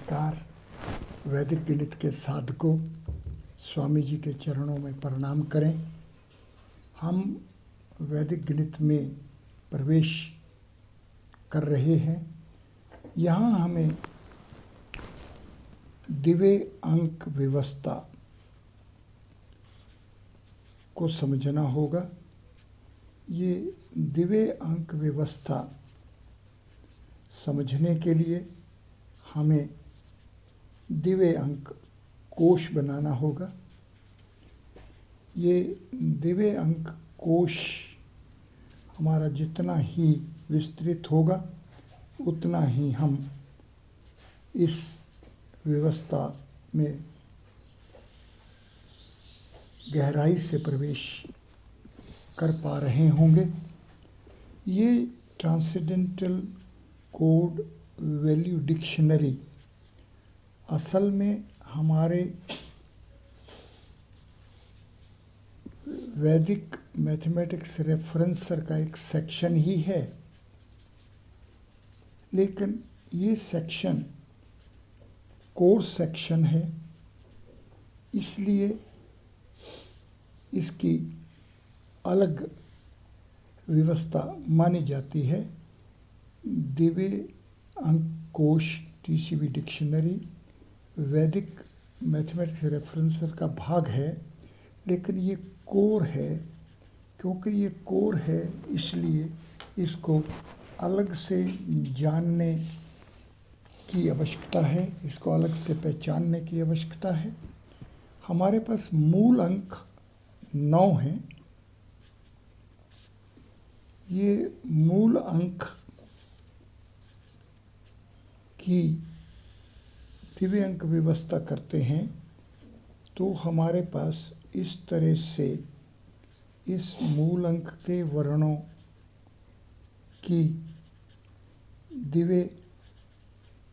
नमस्कार। वैदिक गणित के साधकों, स्वामी जी के चरणों में प्रणाम करें। हम वैदिक गणित में प्रवेश कर रहे हैं। यहाँ हमें दिव्य अंक व्यवस्था को समझना होगा। ये दिव्य अंक व्यवस्था समझने के लिए हमें दिव्य अंक कोश बनाना होगा। ये दिव्य अंक कोश हमारा जितना ही विस्तृत होगा उतना ही हम इस व्यवस्था में गहराई से प्रवेश कर पा रहे होंगे। ये ट्रांसेंडेंटल कोड वैल्यू डिक्शनरी असल में हमारे वैदिक मैथमेटिक्स रेफरेंसर का एक सेक्शन ही है, लेकिन ये सेक्शन कोर्स सेक्शन है, इसलिए इसकी अलग व्यवस्था मानी जाती है। दिव्य अंक कोश टीसीवी डिक्शनरी वैदिक मैथमेटिक्स रेफरेंसर का भाग है, लेकिन ये कोर है। क्योंकि ये कोर है इसलिए इसको अलग से जानने की आवश्यकता है, इसको अलग से पहचानने की आवश्यकता है। हमारे पास मूल अंक 9 हैं। ये मूल अंक की दिव्य अंक व्यवस्था करते हैं तो हमारे पास इस तरह से इस मूल अंक के वर्णों की दिव्य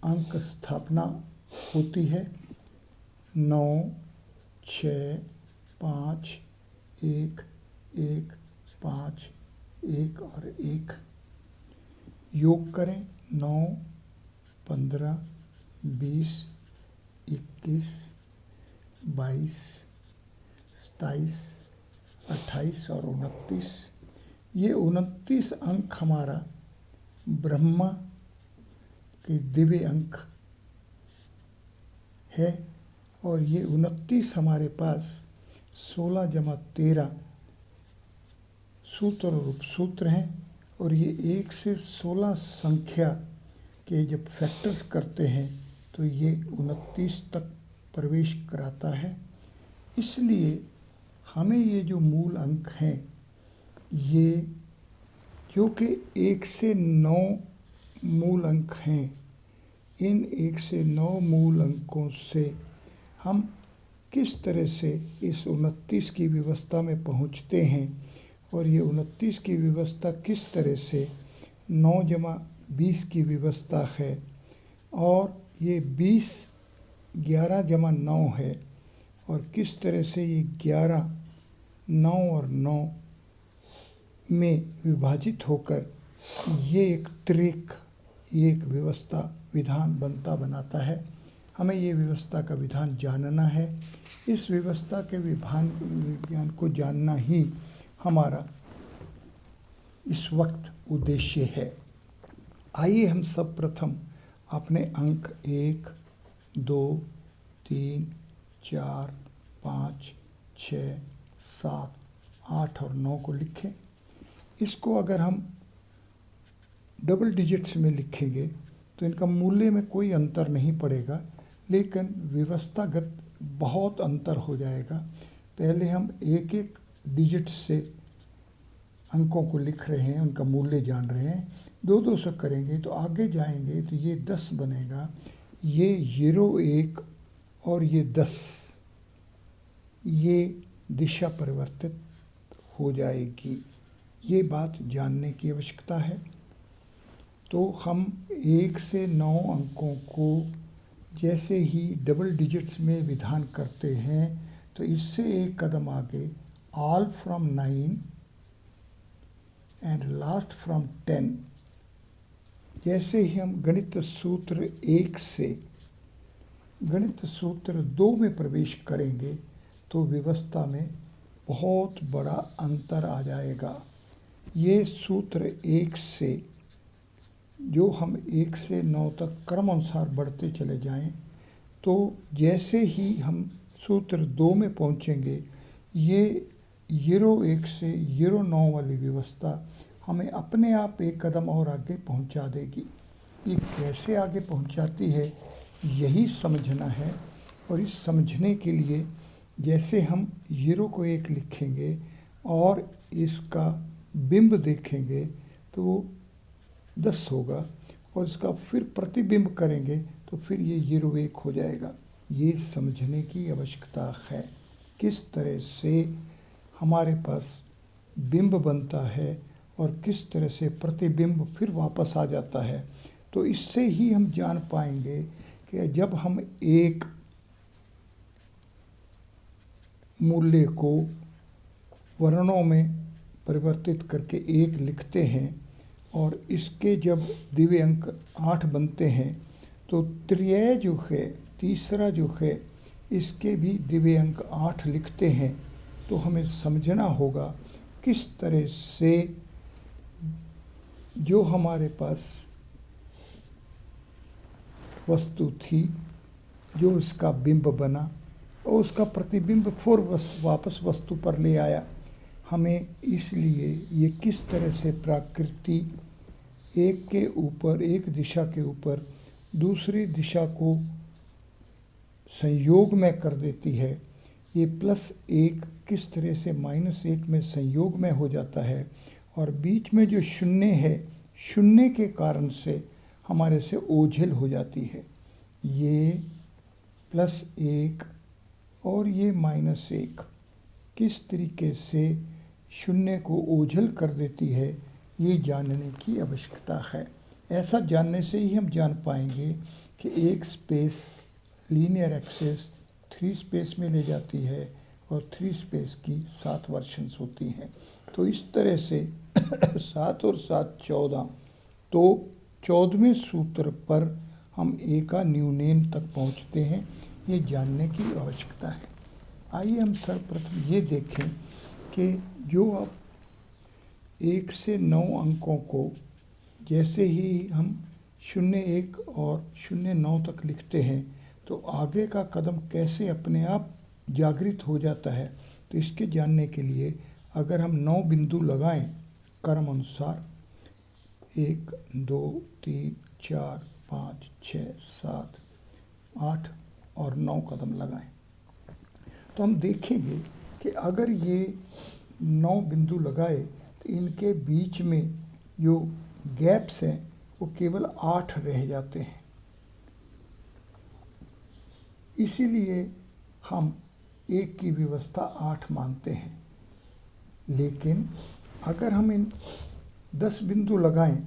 अंक स्थापना होती है। 9, 6, 5, 1, 1, 5, 1 और 1 योग करें। 9, 15, 20, 21, 22, 27, 28 और 29। ये 29 अंक हमारा ब्रह्मा के दिव्य अंक है और ये 29 हमारे पास 16 जमा 13 सूत्र और उपसूत्र हैं। और ये 1 से 16 संख्या के जब फैक्टर्स करते हैं तो ये 29 तक प्रवेश कराता है। इसलिए हमें ये जो मूल अंक हैं, ये जो कि 1 से 9 मूल अंक हैं, इन 1 से 9 मूल अंकों से हम किस तरह से इस 29 की व्यवस्था में पहुंचते हैं और ये 29 की व्यवस्था किस तरह से 9 जमा 20 की व्यवस्था है और ये 20 11 जमा 9 है और किस तरह से ये 11 9 और 9 में विभाजित होकर ये एक त्रिक, ये एक व्यवस्था विधान बनाता है। हमें ये व्यवस्था का विधान जानना है। इस व्यवस्था के विज्ञान को जानना ही हमारा इस वक्त उद्देश्य है। आइए हम सब प्रथम अपने अंक 1, 2, 3, 4, 5, 6, 7, 8 और 9 को लिखें। इसको अगर हम डबल डिजिट्स में लिखेंगे तो इनका मूल्य में कोई अंतर नहीं पड़ेगा, लेकिन व्यवस्थागत बहुत अंतर हो जाएगा। पहले हम एक एक डिजिट से अंकों को लिख रहे हैं, उनका मूल्य जान रहे हैं। 2-2 से करेंगे तो आगे जाएंगे तो ये 10 बनेगा, ये 0, 1 और ये 10, ये दिशा परिवर्तित हो जाएगी। ये बात जानने की आवश्यकता है। तो हम 1 से 9 अंकों को जैसे ही डबल डिजिट्स में विधान करते हैं तो इससे एक कदम आगे all from 9 and last from 10, जैसे ही हम गणित सूत्र 1 से गणित सूत्र 2 में प्रवेश करेंगे तो व्यवस्था में बहुत बड़ा अंतर आ जाएगा। ये सूत्र 1 से जो हम 1 से 9 तक क्रम अनुसार बढ़ते चले जाएं, तो जैसे ही हम सूत्र 2 में पहुंचेंगे, ये 01 से 09 वाली व्यवस्था हमें अपने आप एक कदम और आगे पहुंचा देगी। ये कैसे आगे पहुंचाती है, यही समझना है। और इस समझने के लिए जैसे हम 0 को 1 लिखेंगे और इसका बिंब देखेंगे तो वो 10 होगा, और इसका फिर प्रतिबिंब करेंगे तो फिर ये 01 हो जाएगा। ये समझने की आवश्यकता है किस तरह से हमारे पास बिंब बनता है और किस तरह से प्रतिबिंब फिर वापस आ जाता है। तो इससे ही हम जान पाएंगे कि जब हम एक मूल्य को वर्णों में परिवर्तित करके 1 लिखते हैं और इसके जब दिव्य अंक 8 बनते हैं, तो त्रिय जो है, तीसरा जो है, इसके भी दिव्य अंक 8 लिखते हैं। तो हमें समझना होगा किस तरह से जो हमारे पास वस्तु थी, जो इसका बिंब बना और उसका प्रतिबिंब फिर वापस वस्तु पर ले आया। हमें इसलिए ये किस तरह से प्रकृति एक के ऊपर, एक दिशा के ऊपर दूसरी दिशा को संयोग में कर देती है, ये +1 किस तरह से -1 में संयोग में हो जाता है, और बीच में जो शून्य है, शून्य के कारण से हमारे से ओझल हो जाती है। ये +1 और ये -1 किस तरीके से शून्य को ओझल कर देती है, ये जानने की आवश्यकता है। ऐसा जानने से ही हम जान पाएंगे कि एक स्पेस लीनियर एक्सेस 3 स्पेस में ले जाती है और 3 स्पेस की 7 वर्शंस होती हैं। तो इस तरह से 7 और 7 14, तो 14वें सूत्र पर हम ए का न्यूनेन तक पहुंचते हैं। ये जानने की आवश्यकता है। आइए हम सर्वप्रथम ये देखें कि जो अब 1 से 9 अंकों को जैसे ही हम 01 और 09 तक लिखते हैं, तो आगे का कदम कैसे अपने आप जागृत हो जाता है। तो इसके जानने के लिए अगर हम 9 बिंदु लगाएं क्रम अनुसार, 1 2 3 4 5 6 7 8 और 9 कदम लगाएं, तो हम देखेंगे कि अगर ये 9 बिंदु लगाए तो इनके बीच में जो गैप्स हैं वो केवल 8 रह जाते हैं। इसीलिए हम 1 की व्यवस्था 8 मानते हैं। लेकिन अगर हम इन 10 बिंदु लगाएं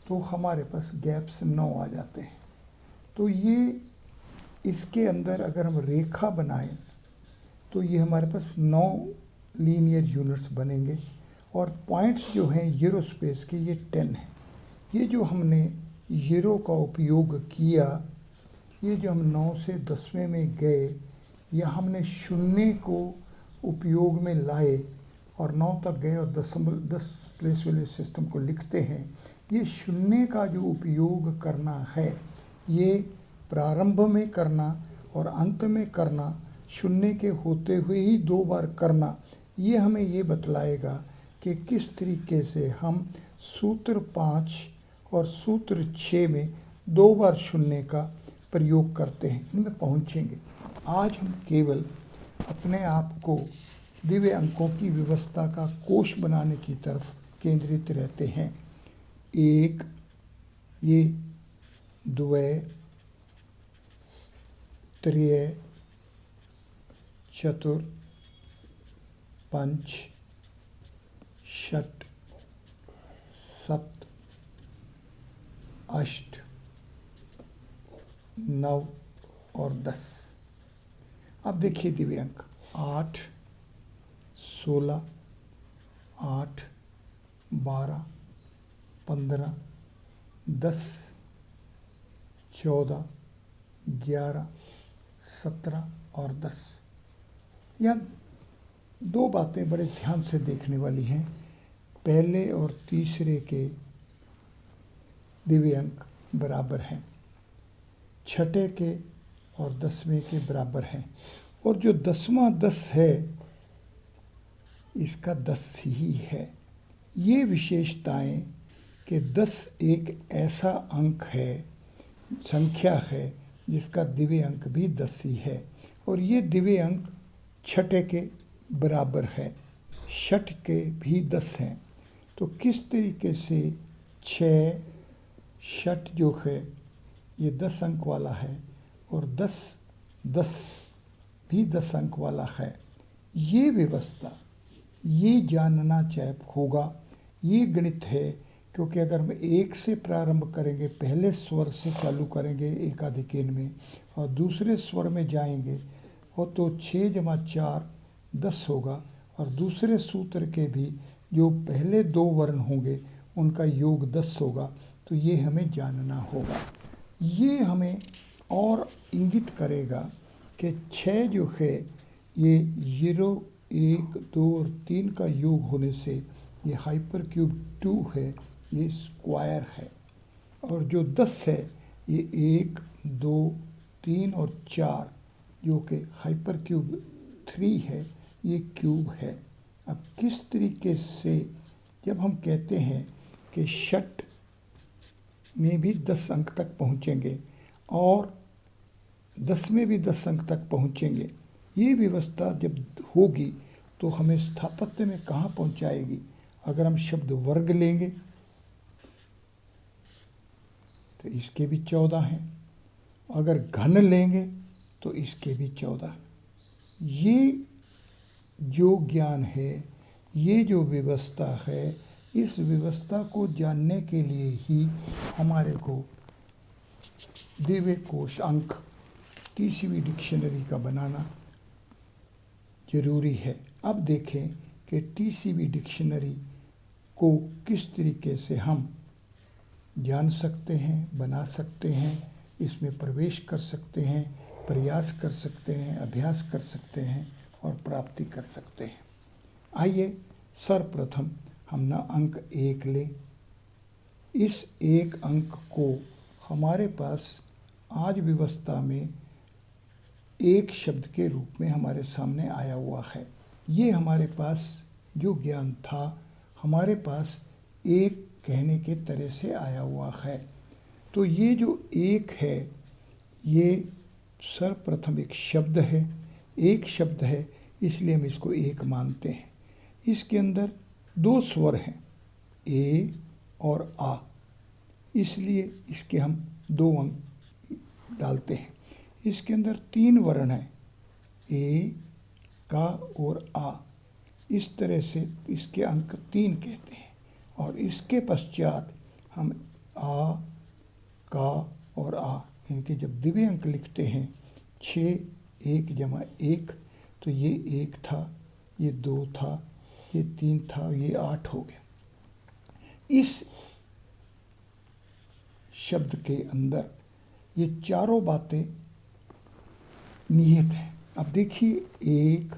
तो हमारे पास गैप्स 9 आ जाते हैं। तो ये इसके अंदर अगर हम रेखा बनाएं तो ये हमारे पास 9 लीनियर यूनिट्स बनेंगे, और पॉइंट्स जो हैं यूरो स्पेस के ये 10 हैं। ये जो हमने यूरो का उपयोग किया, ये जो हम 9 से 10वें में गए, या हमने शून्य को उपयोग में लाए और 9 तक गए और 10 प्लेस वैल्यू सिस्टम को लिखते हैं, ये शून्य का जो उपयोग करना है, ये प्रारंभ में करना और अंत में करना, शून्य के होते हुए ही 2 बार करना, ये हमें ये बतलाएगा कि किस तरीके से हम सूत्र 5 और सूत्र 6 में 2 बार शून्य का प्रयोग करते हैं, इनमें पहुँचेंगे। आज हम केवल अपने आप को दिव्य अंकों की व्यवस्था का कोश बनाने की तरफ केंद्रित रहते हैं। 1, ये द्वय, त्रिय, चतुर, पंच, षट, सप्त, अष्ट, 9 और 10। अब देखिए दिव्य अंक 8, 16, 8, 12, 15, 10, 14, 11, 17 और 10। यह दो बातें बड़े ध्यान से देखने वाली हैं। पहले और तीसरे के दिव्य अंक बराबर हैं, छठे के और 10वें के बराबर हैं, और जो 10वां 10 है इसका 10 ही है। ये विशेषताएं कि 10 एक ऐसा अंक है, संख्या है, जिसका दिव्य अंक भी 10 ही है, और ये दिव्य अंक छठे के बराबर है, षठ के भी 10 हैं। तो किस तरीके से 6 षठ जो है ये 10 अंक वाला है, और 10 10 भी 10 अंक वाला है, ये व्यवस्था, ये जानना चाहिए होगा। ये गणित है, क्योंकि अगर हम 1 से प्रारंभ करेंगे, पहले स्वर से चालू करेंगे एकाधिकेन में और दूसरे स्वर में जाएंगे, और तो 6 + 4 10 होगा, और दूसरे सूत्र के भी जो पहले 2 वर्ण होंगे उनका योग 10 होगा। तो ये हमें जानना होगा। ये हमें और इंगित करेगा कि 6 जो है ये 0, 1, 2 और 3 का योग होने से ये हाइपरक्यूब 2 है, ये स्क्वायर है। और जो 10 है ये 1, 2, 3 और 4 जो कि हाइपरक्यूब 3 है, ये क्यूब है। अब किस तरीके से जब हम कहते हैं कि षठ में भी 10 अंक तक पहुँचेंगे और 10 में भी 10 अंक तक पहुँचेंगे, ये व्यवस्था जब होगी तो हमें स्थापत्य में कहाँ पहुँचाएगी। अगर हम शब्द वर्ग लेंगे तो इसके भी 14 हैं, अगर घन लेंगे तो इसके भी 14। ये जो ज्ञान है, ये जो व्यवस्था है, इस व्यवस्था को जानने के लिए ही हमारे को दिव्य कोश अंक टीसीवी डिक्शनरी का बनाना जरूरी है। अब देखें कि टीसीवी डिक्शनरी को किस तरीके से हम जान सकते हैं, बना सकते हैं, इसमें प्रवेश कर सकते हैं, प्रयास कर सकते हैं, अभ्यास कर सकते हैं और प्राप्ति कर सकते हैं। आइए सर्वप्रथम हम ना अंक 1 लें। इस 1 अंक को हमारे पास आज व्यवस्था में एक शब्द के रूप में हमारे सामने आया हुआ है। ये हमारे पास जो ज्ञान था, हमारे पास एक कहने के तरह से आया हुआ है। तो ये जो 1 है, ये सर्वप्रथम एक शब्द है, एक शब्द है, इसलिए हम इसको 1 मानते हैं। इसके अंदर 2 स्वर हैं, ए और आ, इसलिए इसके हम 2 अंक डालते हैं। इसके अंदर 3 वर्ण हैं, ए, का और आ, इस तरह से इसके अंक 3 कहते हैं। और इसके पश्चात हम आ, का और आ, इनके जब दिव्य अंक लिखते हैं 6, 1 + 1, तो ये 1 था, ये 2 था, ये 3 था, ये 8 हो गया। इस शब्द के अंदर ये चारों बातें निहित हैं। अब देखिए 1,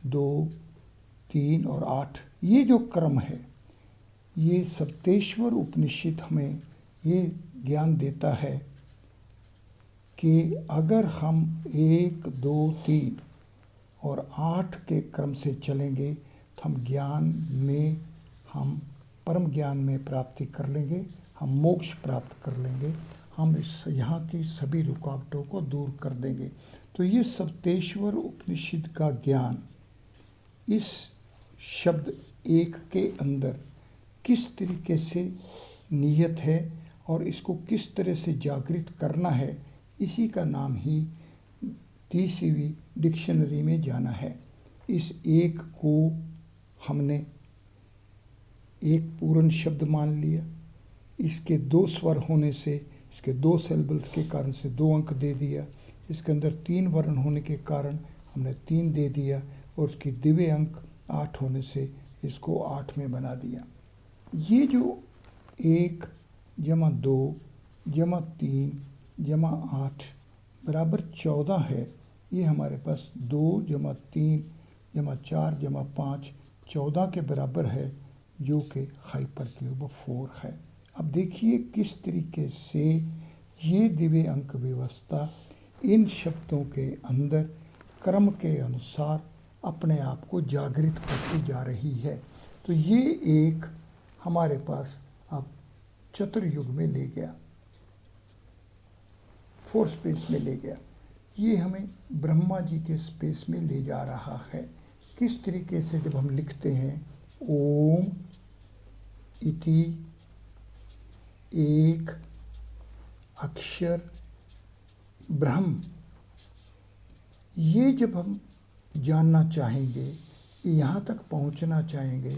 2, 3 और 8, ये जो क्रम है, ये सप्तेश्वर उपनिषद हमें ये ज्ञान देता है कि अगर हम 1, 2, 3 और 8 के क्रम से चलेंगे तो हम ज्ञान में, हम परम ज्ञान में प्राप्ति कर लेंगे, हम मोक्ष प्राप्त कर लेंगे, हम इस यहाँ की सभी रुकावटों को दूर कर देंगे। तो ये सप्तेश्वर उपनिषद का ज्ञान इस शब्द 1 के अंदर किस तरीके से नियत है और इसको किस तरह से जागृत करना है, इसी का नाम ही टीसीवी डिक्शनरी में जाना है। इस 1 को हमने एक पूर्ण शब्द मान लिया, इसके 2 स्वर होने से, इसके 2 सिलेबल्स के कारण से 2 अंक दे दिया, इसके अंदर 3 वर्ण होने के कारण हमने 3 दे दिया, और उसकी दिव्य अंक 8 होने से इसको 8 में बना दिया। ये जो 1 + 2 + 3 + 8 बराबर 14 है, ये हमारे पास 2 जमा 3 जमा 4 जमा 5 14 के बराबर है, जो कि हाइपरक्यूब 4 है। अब देखिए किस तरीके से ये द्वितीय अंक व्यवस्था इन शब्दों के अंदर क्रम के अनुसार अपने आप को जागृत करती जा रही है। तो ये एक हमारे पास अब चतुर्युग में ले गया, 4 स्पेस में ले गया। ये हमें ब्रह्मा जी के स्पेस में ले जा रहा है। किस तरीके से जब हम लिखते हैं ओम इति एक अक्षर ब्रह्म, ये जब हम जानना चाहेंगे, यहाँ तक पहुँचना चाहेंगे,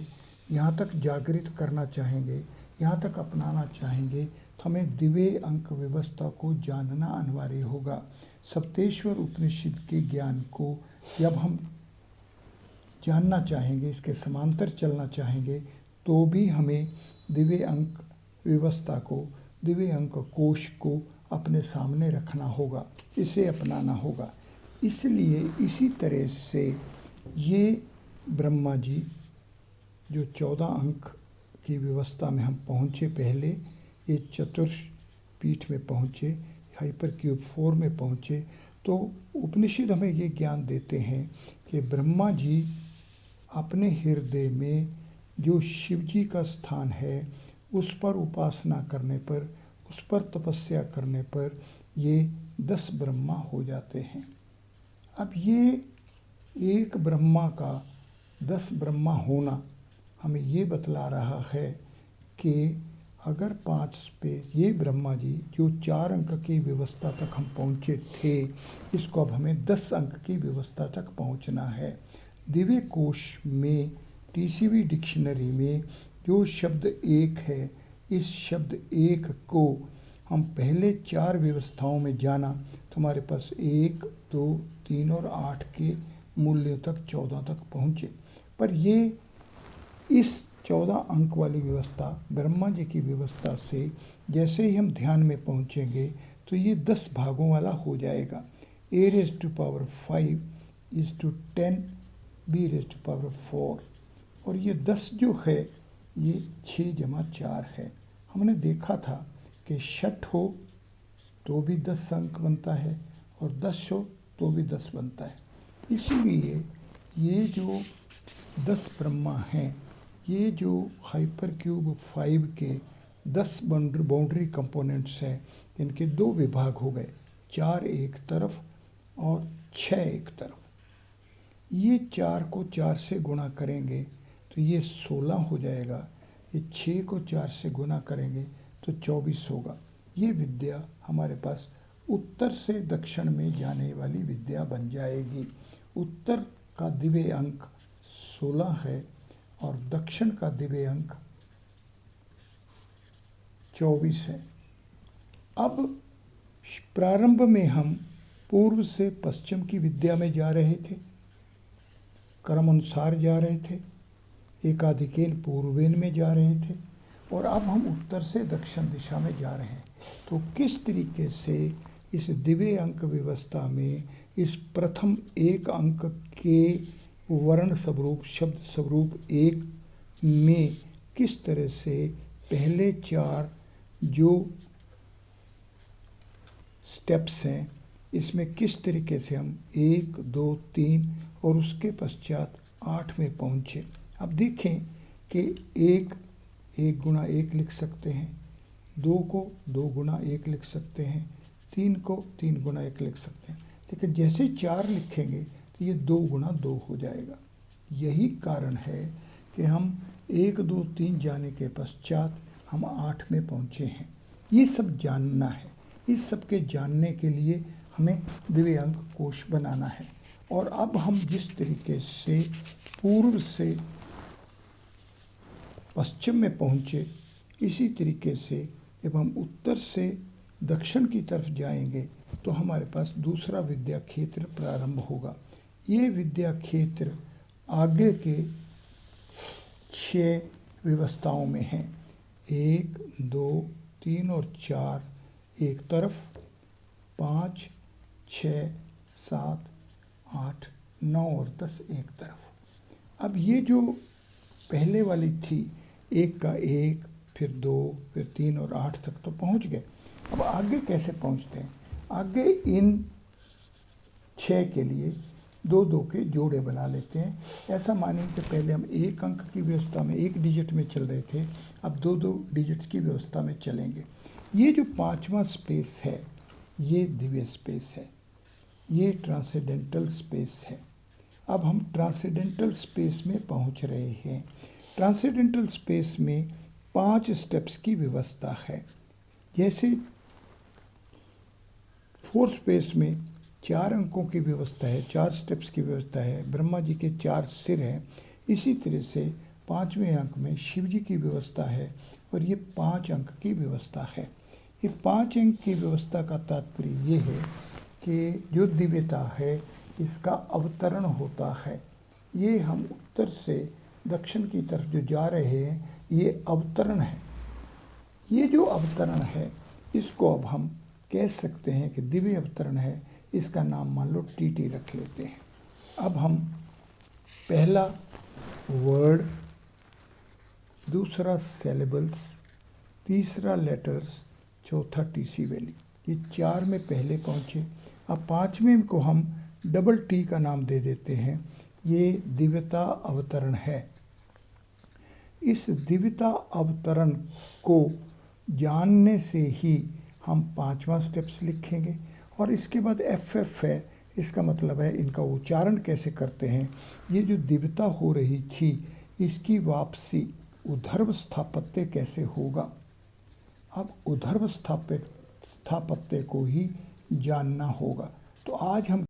यहाँ तक जागृत करना चाहेंगे, यहाँ तक अपनाना चाहेंगे, तो हमें द्वितीय अंक व्यवस्था को जानना अनिवार्य होगा। सप्तेश्वर उपनिषद के ज्ञान को जब हम जानना चाहेंगे, इसके समांतर चलना चाहेंगे, तो भी हमें द्वितीय अंक व्यवस्था को, द्वितीय अंक कोश को अपने सामने रखना होगा, इसे अपनाना होगा। इसलिए इसी तरह से ये ब्रह्मा जी जो 14 अंक की व्यवस्था में हम पहुँचे, पहले ये चतुर्पीठ में पहुँचे, हाइपरक्यूब 4 में पहुँचे, तो उपनिषद हमें ये ज्ञान देते हैं कि ब्रह्मा जी अपने हृदय में जो शिव जी का स्थान है, उस पर उपासना करने पर, उस पर तपस्या करने पर ये 10 ब्रह्मा हो जाते हैं। अब ये एक ब्रह्मा का 10 ब्रह्मा होना हमें ये बतला रहा है कि अगर 5 स्पेस ये ब्रह्मा जी जो 4 अंक की व्यवस्था तक हम पहुँचे थे, इसको अब हमें 10 अंक की व्यवस्था तक पहुँचना है। दिव्य कोश में टीसीवी डिक्शनरी में जो शब्द एक है, इस शब्द एक को हम पहले 4 व्यवस्थाओं में जाना तो हमारे पास 1, 2, 3 और 8 के मूल्यों तक 14 तक पहुँचे। पर ये इस 14 अंक वाली व्यवस्था ब्रह्मा जी की व्यवस्था से जैसे ही हम ध्यान में पहुँचेंगे तो ये 10 भागों वाला हो जाएगा। a⁵ is to 10 b⁴, और ये 10 जो है ये 6 जमा 4 है। हमने देखा था कि षठ हो तो भी 10 अंक बनता है और 10 हो तो भी 10 बनता है। इसलिए ये जो 10 ब्रह्मा हैं, ये जो हाइपरक्यूब 5 के 10 बाउंड्री कंपोनेंट्स हैं, इनके 2 विभाग हो गए, 4 एक तरफ और 6 एक तरफ। ये 4 को 4 से गुणा करेंगे तो ये 16 हो जाएगा, ये 6 को 4 से गुणा करेंगे तो 24 होगा। ये विद्या हमारे पास उत्तर से दक्षिण में जाने वाली विद्या बन जाएगी। उत्तर का दिव्य अंक 16 है और दक्षिण का दिव्य अंक 24 है। अब प्रारंभ में हम पूर्व से पश्चिम की विद्या में जा रहे थे, क्रम अनुसार जा रहे थे, एकाधिकेन पूर्वेन में जा रहे थे, और अब हम उत्तर से दक्षिण दिशा में जा रहे हैं। तो किस तरीके से इस दिव्य अंक व्यवस्था में इस प्रथम 1 अंक के वर्ण स्वरूप, शब्द स्वरूप 1 में किस तरह से पहले 4 जो स्टेप्स हैं, इसमें किस तरीके से हम 1, 2, 3 और उसके पश्चात 8 में पहुँचे। अब देखें कि 1 गुणा 1 लिख सकते हैं, 2 को 2 गुणा 1 लिख सकते हैं, 3 को 3 गुणा 1 लिख सकते हैं, लेकिन जैसे 4 लिखेंगे तो ये 2 गुणा 2 हो जाएगा। यही कारण है कि हम 1, 2, 3 जाने के पश्चात हम 8 में पहुँचे हैं। ये सब जानना है। इस सब के जानने के लिए हमें दिव्य अंक कोश बनाना है। और अब हम जिस तरीके से पूर्व से पश्चिम में पहुँचे, इसी तरीके से जब हम उत्तर से दक्षिण की तरफ जाएंगे तो हमारे पास दूसरा विद्या क्षेत्र प्रारंभ होगा। ये विद्या क्षेत्र आगे के 6 व्यवस्थाओं में हैं। 1, 2, 3 और 4 एक तरफ, 5, 6, 7, 8, 9 और 10 एक तरफ। अब ये जो पहले वाली थी, 1 का 1, फिर 2, फिर 3 और 8 तक तो पहुंच गए। अब आगे कैसे पहुंचते हैं? आगे इन 6 के लिए 2-2 के जोड़े बना लेते हैं। ऐसा मानिए कि पहले हम एक अंक की व्यवस्था में, एक डिजिट में चल रहे थे, अब 2-2 डिजिट की व्यवस्था में चलेंगे। ये जो 5वां स्पेस है, ये दिव्य स्पेस है, ये ट्रांसेंडेंटल स्पेस है। अब हम ट्रांसेंडेंटल स्पेस में पहुंच रहे हैं। ट्रांसेंडेंटल स्पेस में 5 स्टेप्स की व्यवस्था है। जैसे 4 स्पेस में 4 अंकों की व्यवस्था है, 4 स्टेप्स की व्यवस्था है, ब्रह्मा जी के 4 सिर हैं, इसी तरह से 5वें अंक में शिव जी की व्यवस्था है और ये 5 अंक की व्यवस्था है। ये 5 अंक की व्यवस्था का तात्पर्य ये है कि जो दिव्यता है इसका अवतरण होता है। ये हम उत्तर से दक्षिण की तरफ जो जा रहे हैं, ये अवतरण है। ये जो अवतरण है इसको अब हम कह सकते हैं कि दिव्य अवतरण है। इसका नाम मान लो टीटी रख लेते हैं। अब हम पहला वर्ड, दूसरा सिलेबल्स, तीसरा लेटर्स, चौथा टीसी वैल्यू, ये 4 में पहले पहुँचे। अब 5वें को हम डबल टी का नाम दे देते हैं। ये दिव्यता अवतरण है। इस दिव्यता अवतरण को जानने से ही हम 5वां स्टेप्स लिखेंगे और इसके बाद FF है। इसका मतलब है इनका उच्चारण कैसे करते हैं। ये जो दिव्यता हो रही थी इसकी वापसी ऊर्ध्व स्थापत्य कैसे होगा। अब ऊर्ध्व स्थापत्य को ही जानना होगा। तो आज हम